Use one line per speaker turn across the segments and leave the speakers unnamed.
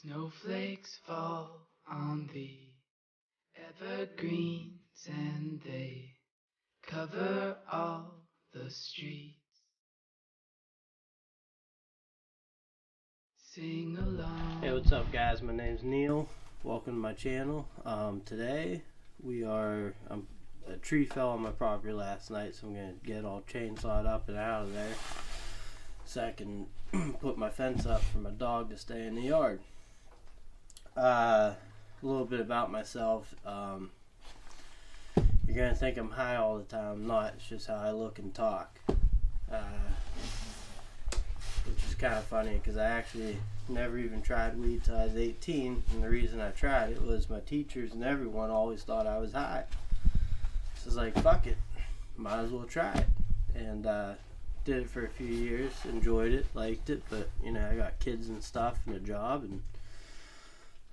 Snowflakes fall on the evergreens and they cover all the streets. Sing along.
Hey, what's up, guys? My name's Neil. Welcome to my channel. Today a tree fell on my property last night, so I'm gonna get it all chainsawed up and out of there so I can put my fence up for my dog to stay in the yard. A little bit about myself. You're gonna think I'm high all the time. I'm not. It's just how I look and talk. Which is kind of funny because I actually never even tried weed till I was 18, and the reason I tried it was my teachers and everyone always thought I was high. So I was like, fuck it, might as well try it. And did it for a few years, enjoyed it, liked it, but you know, I got kids and stuff and a job, and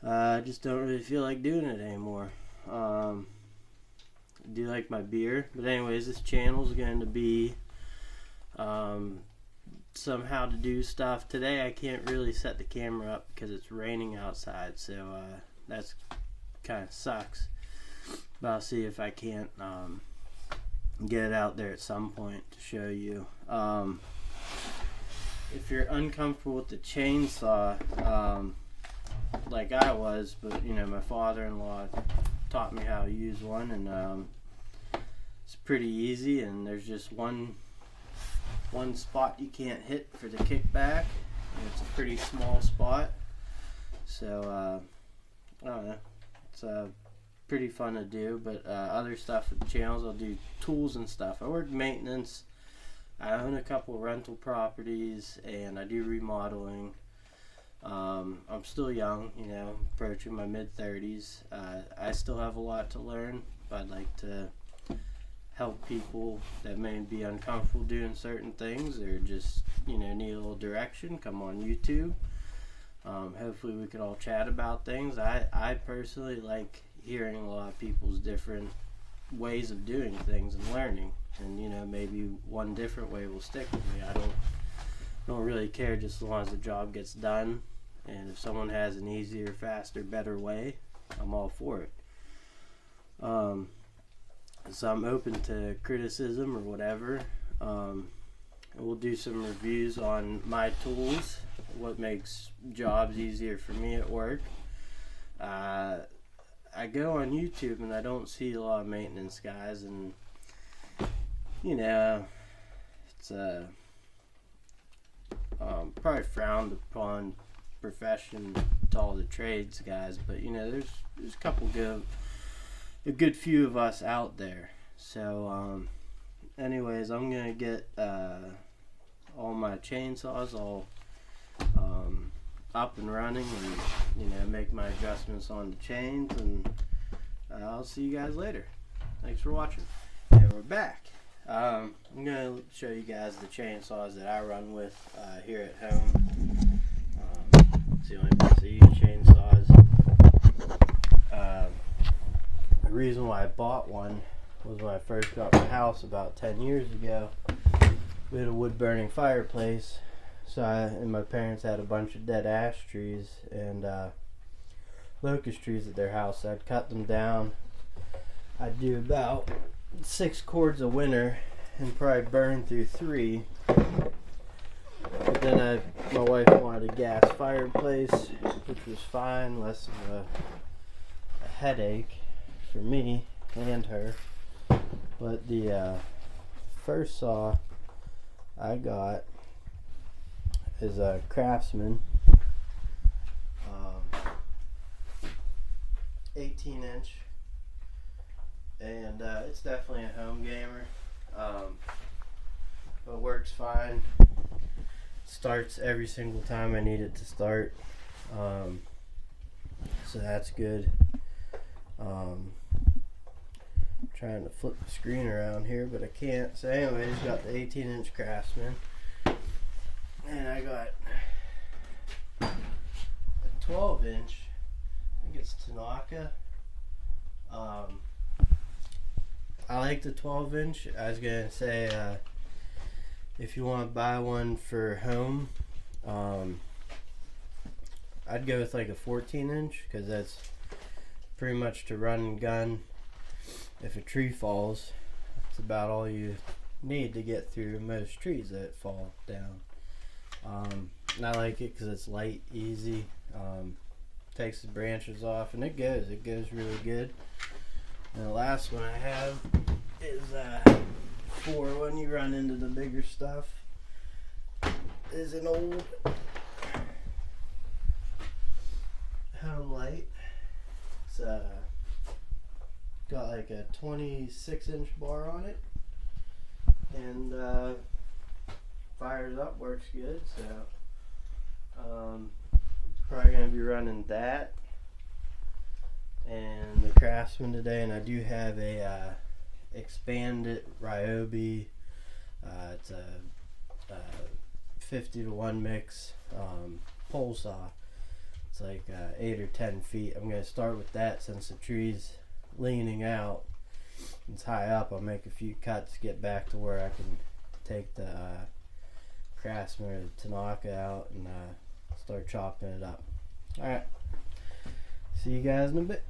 I just don't really feel like doing it anymore. I do like my beer, but anyways, this channel is going to be somehow to do stuff. Today I can't really set the camera up because it's raining outside, so that's kind of sucks, but I'll see if I can't get it out there at some point to show you. If you're uncomfortable with the chainsaw, like I was, but you know, my father-in-law taught me how to use one, and it's pretty easy, and there's just one spot you can't hit for the kickback, and it's a pretty small spot, so I don't know, it's pretty fun to do. But other stuff with the channels, I'll do tools and stuff. I work maintenance, I own a couple rental properties, and I do remodeling. I'm still young, you know, approaching my mid-30s. I still have a lot to learn, but I'd like to help people that may be uncomfortable doing certain things, or just, you know, need a little direction. Come on YouTube. Hopefully we could all chat about things. I personally like hearing a lot of people's different ways of doing things and learning, and you know, maybe one different way will stick with me. I don't really care, just as long as the job gets done, and if someone has an easier, faster, better way, I'm all for it. So I'm open to criticism or whatever. We'll do some reviews on my tools, what makes jobs easier for me at work. I go on YouTube and I don't see a lot of maintenance guys, and you know, it's probably frowned upon profession to all the trades guys, but you know, there's a couple a good few of us out there. So anyways, I'm gonna get all my chainsaws all up and running, and you know, make my adjustments on the chains, and I'll see you guys later. Thanks for watching. And we're back. I'm gonna show you guys the chainsaws that I run with here at home. It's the only place I use chainsaws. The reason why I bought one was when I first got my house about 10 years ago. We had a wood burning fireplace, so and my parents had a bunch of dead ash trees and locust trees at their house. So I'd cut them down. I'd do about 6 cords a winter and probably burn through 3. But then my wife wanted a gas fireplace, which was fine, less of a headache for me and her. But the first saw I got is a Craftsman 18-inch, and it's definitely a home gamer, but works fine. Starts every single time I need it to start, so that's good. Trying to flip the screen around here, but I can't. So anyways, got the 18-inch Craftsman, and I got a 12-inch. I think it's Tanaka. I like the 12-inch. I was gonna say, if you want to buy one for home, I'd go with like a 14 inch because that's pretty much to run and gun. If a tree falls, that's about all you need to get through most trees that fall down. And I like it because it's light, easy, takes the branches off, and it goes really good. And the last one I have is for when you run into the bigger stuff, is an old Home Light. It's got like a 26-inch bar on it, and fires up, works good. So probably gonna be running that and the Craftsman today. And I do have a expanded Ryobi. It's a 50-to-1 mix pole saw. It's like 8 or 10 feet. I'm going to start with that since the tree's leaning out. It's high up. I'll make a few cuts, get back to where I can take the Craftsman or the Tanaka out and start chopping it up. Alright. See you guys in a bit.